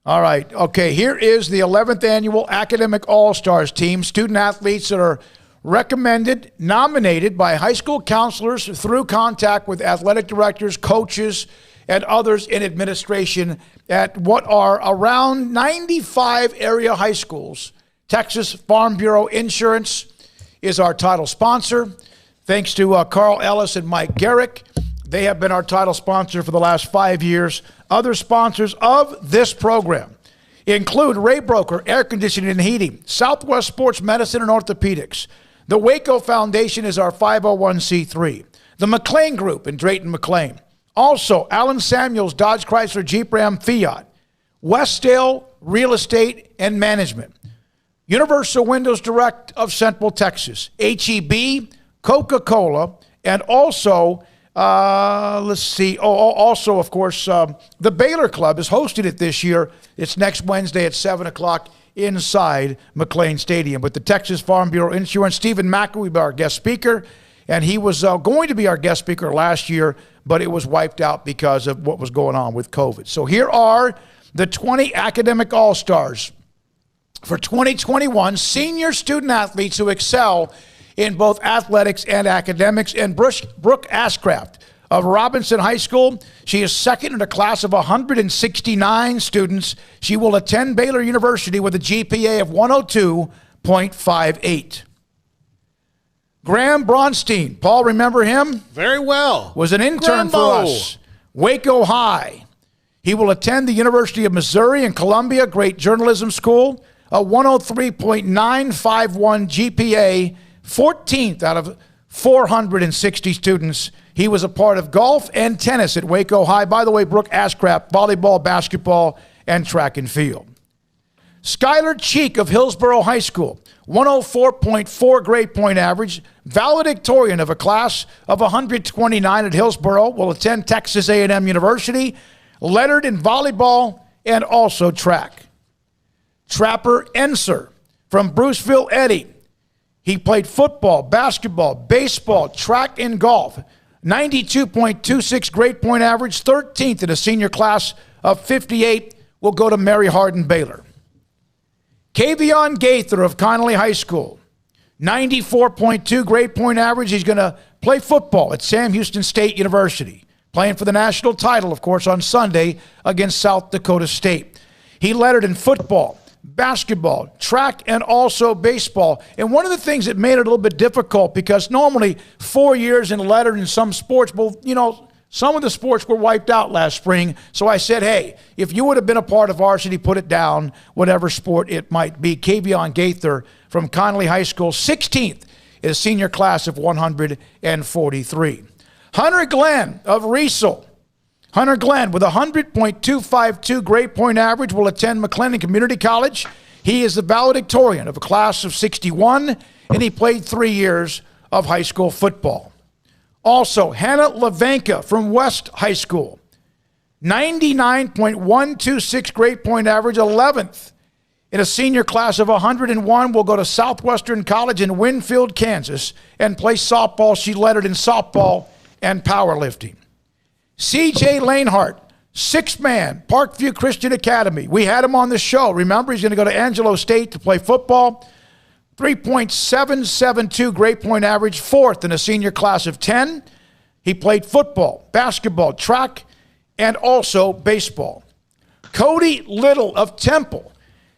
All right. Okay, here is the 11th Annual Academic All-Stars team. Student athletes that are recommended, nominated by high school counselors through contact with athletic directors, coaches, and others in administration at what are around 95 area high schools. Texas Farm Bureau Insurance is our title sponsor. Thanks to Carl Ellis and Mike Garrick. They have been our title sponsor for the last 5 years. Other sponsors of this program include Ray Broker, Air Conditioning and Heating, Southwest Sports Medicine and Orthopedics. The Waco Foundation is our 501c3. The McLean Group in Drayton McLean. Also, Alan Samuels, Dodge Chrysler Jeep Ram Fiat. Westdale Real Estate and Management. Universal Windows Direct of Central Texas. HEB, Coca-Cola, and also... also, of course, the Baylor Club is hosting it this year. It's next Wednesday at 7 o'clock inside McLean Stadium. With the Texas Farm Bureau Insurance, Stephen Macker will be our guest speaker, and he was going to be our guest speaker last year, but it was wiped out because of what was going on with COVID. So here are the 20 academic all-stars for 2021, senior student athletes who excel in both athletics and academics. And Brooke Ashcraft of Robinson High School, she is second in a class of 169 students. She will attend Baylor University with a GPA of 102.58. Graham Bronstein, Paul, remember him? Very well. Was an intern for us. Waco High. He will attend the University of Missouri and Columbia, great journalism school, a 103.951 GPA, 14th out of 460 students. He was a part of golf and tennis at Waco High. By the way, Brooke Ashcraft, volleyball, basketball, and track and field. Skylar Cheek of Hillsborough High School, 104.4 grade point average, valedictorian of a class of 129 at Hillsborough, will attend Texas A&M University, lettered in volleyball and also track. Trapper Enser from Bruceville Eddy. He played football, basketball, baseball, track, and golf. 92.26 grade point average, 13th in a senior class of 58, will go to Mary Hardin Baylor. Kavion Gaither of Connolly High School, 94.2 grade point average. He's going to play football at Sam Houston State University, playing for the national title, of course, on Sunday against South Dakota State. He lettered in football, basketball, track, and also baseball. And one of the things that made it a little bit difficult, because normally 4 years in lettered in some sports, well, you know, some of the sports were wiped out last spring. So I said, hey, if you would have been a part of varsity, put it down, whatever sport it might be. Kavion Gaither from Connolly High School, 16th in a senior class of 143. Hunter Glenn of Riesel. Hunter Glenn, with a 100.252 grade point average, will attend McLennan Community College. He is the valedictorian of a class of 61, and he played 3 years of high school football. Also, Hannah Levanka from West High School, 99.126 grade point average, 11th in a senior class of 101, will go to Southwestern College in Winfield, Kansas, and play softball. She lettered in softball and powerlifting. C.J. Lanehart, six-man, Parkview Christian Academy. We had him on the show. Remember, he's going to go to Angelo State to play football. 3.772 grade point average, 4th in a senior class of 10. He played football, basketball, track, and also baseball. Cody Little of Temple.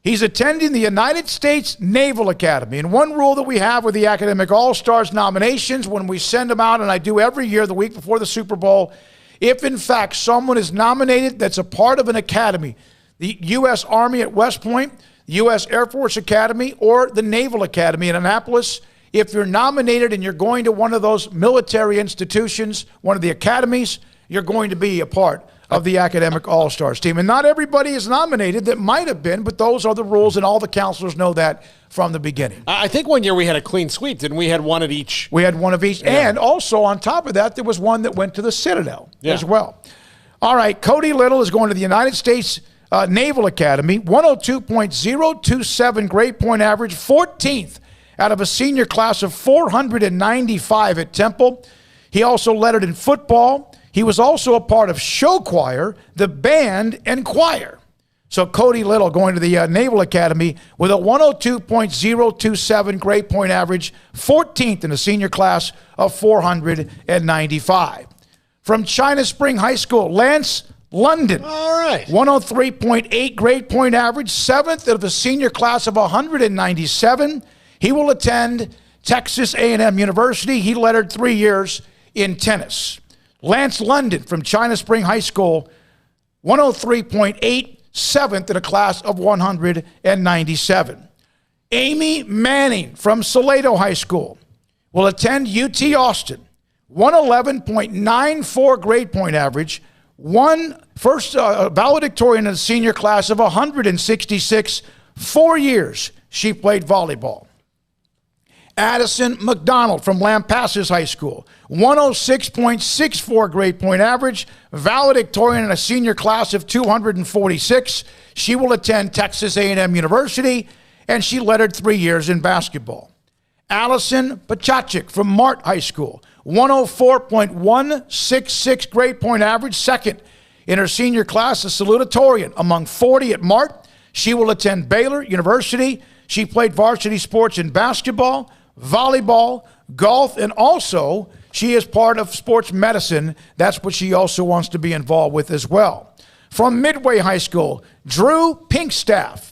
He's attending the United States Naval Academy. And one rule that we have with the Academic All-Stars nominations, when we send them out, and I do every year the week before the Super Bowl, if in fact someone is nominated that's a part of an academy, the U.S. Army at West Point, the U.S. Air Force Academy, or the Naval Academy in Annapolis, if you're nominated and you're going to one of those military institutions, one of the academies, you're going to be a part of the Academic All-Stars team. And not everybody is nominated that might have been, but those are the rules, and all the counselors know that from the beginning. I think one year we had a clean sweep, didn't we? Had one of each. We had one of each. Yeah. And also on top of that, there was one that went to the Citadel as well. All right, Cody Little is going to the United States Naval Academy, 102.027 grade point average, 14th out of a senior class of 495 at Temple. He also lettered in football. He was also a part of show choir, the band, and choir. So Cody Little going to the Naval Academy with a 102.027 grade point average, 14th in the senior class of 495. From China Spring High School, Lance London. All right. 103.8 grade point average, 7th of the senior class of 197. He will attend Texas A&M University. He lettered 3 years in tennis. Lance London from China Spring High School, 103.8, 7th in a class of 197. Amy Manning from Salado High School will attend UT Austin, 111.94 grade point average, first valedictorian in the senior class of 166, 4 years she played volleyball. Addison McDonald from Lampasas High School, 106.64 grade point average, valedictorian in a senior class of 246. She will attend Texas A&M University, and she lettered 3 years in basketball. Allison Pachachik from Mart High School, 104.166 grade point average, 2nd in her senior class, a salutatorian among 40 at Mart. She will attend Baylor University. She played varsity sports in basketball, volleyball, golf, and also she is part of sports medicine. That's what she also wants to be involved with as well. From Midway High School, Drew Pinkstaff,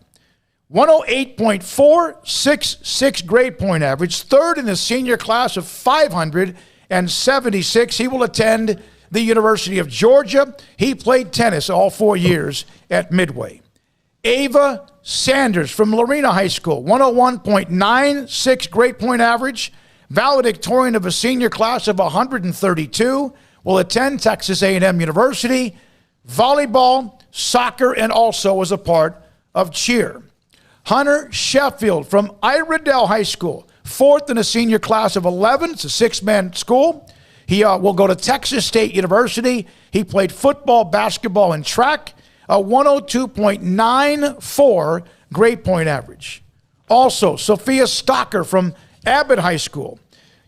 108.466 grade point average, 3rd in the senior class of 576. He will attend the University of Georgia. He played tennis all 4 years at Midway. Ava Sanders from Lorena High School, 101.96 grade point average, valedictorian of a senior class of 132, will attend Texas A&M University, volleyball, soccer, and also was a part of cheer. Hunter Sheffield from Iredell High School, 4th in a senior class of 11. It's a 6-man school. He will go to Texas State University. He played football, basketball, and track. A 102.94 grade point average. Also, Sophia Stocker from Abbott High School,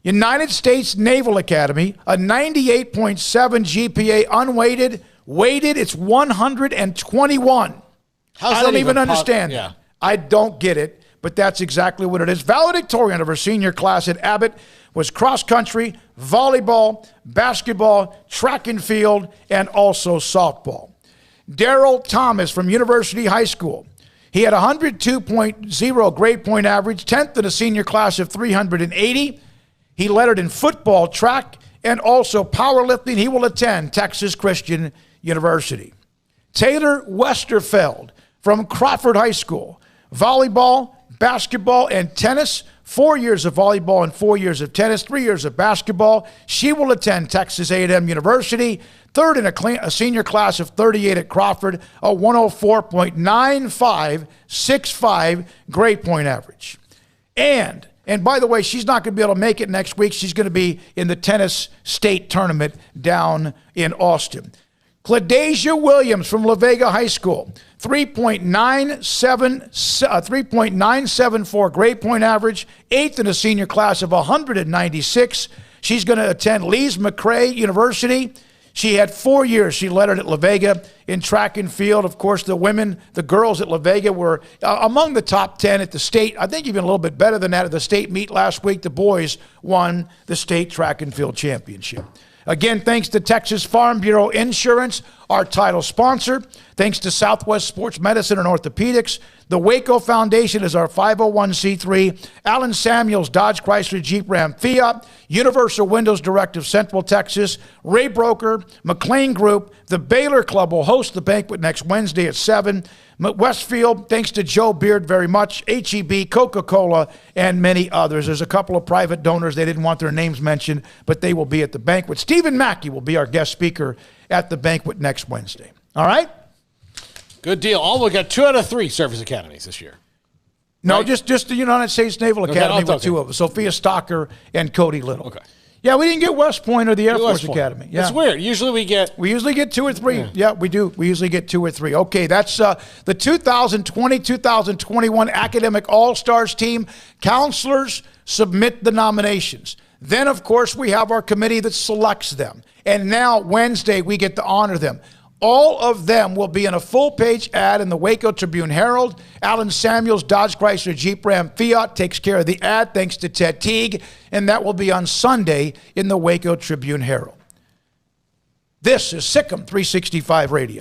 United States Naval Academy, a 98.7 GPA unweighted. Weighted, it's 121. I don't even understand. Yeah. I don't get it, but that's exactly what it is. Valedictorian of her senior class at Abbott was cross country, volleyball, basketball, track and field, and also softball. Daryl Thomas from University High School. He had 102.0 grade point average, 10th in a senior class of 380. He lettered in football, track, and also powerlifting. He will attend Texas Christian University. Taylor Westerfeld from Crawford High School. Volleyball, basketball, and tennis. 4 years of volleyball and 4 years of tennis, 3 years of basketball. She will attend Texas A&M University. 3rd in a senior class of 38 at Crawford, a 104.9565 grade point average. And by the way, she's not going to be able to make it next week. She's going to be in the tennis state tournament down in Austin. Cladasia Williams from La Vega High School, 3.974 grade point average, 8th in a senior class of 196. She's going to attend Lees McRae University. She had 4 years. She lettered at La Vega in track and field. Of course, the girls at La Vega were among the top 10 at the state. I think even a little bit better than that at the state meet last week. The boys won the state track and field championship. Again, thanks to Texas Farm Bureau Insurance, our title sponsor. Thanks to Southwest Sports Medicine and Orthopedics. The Waco Foundation is our 501c3. Allen Samuels, Dodge Chrysler Jeep Ram Fiat. Universal Windows Direct of Central Texas. Ray Broker, McLean Group. The Baylor Club will host the banquet next Wednesday at 7. Westfield, thanks to Joe Beard very much, HEB, Coca-Cola, and many others. There's a couple of private donors. They didn't want their names mentioned, but they will be at the banquet. Stephen Mackey will be our guest speaker at the banquet next Wednesday. All right? Good deal. We got 2 out of 3 service academies this year. No, right? just the United States Naval Academy with 2 of them, Sophia Stocker and Cody Little. Okay. Yeah, we didn't get West Point or the Air Force Academy. Yeah. It's weird. Usually we get 2 or 3. Yeah, we do. We usually get 2 or 3. Okay, that's the 2020-2021 Academic All-Stars team. Counselors submit the nominations. Then, of course, we have our committee that selects them. And now, Wednesday, we get to honor them. All of them will be in a full-page ad in the Waco Tribune Herald. Alan Samuels, Dodge Chrysler Jeep Ram Fiat, takes care of the ad thanks to Ted Teague, and that will be on Sunday in the Waco Tribune Herald. This is SicEm 365 Radio.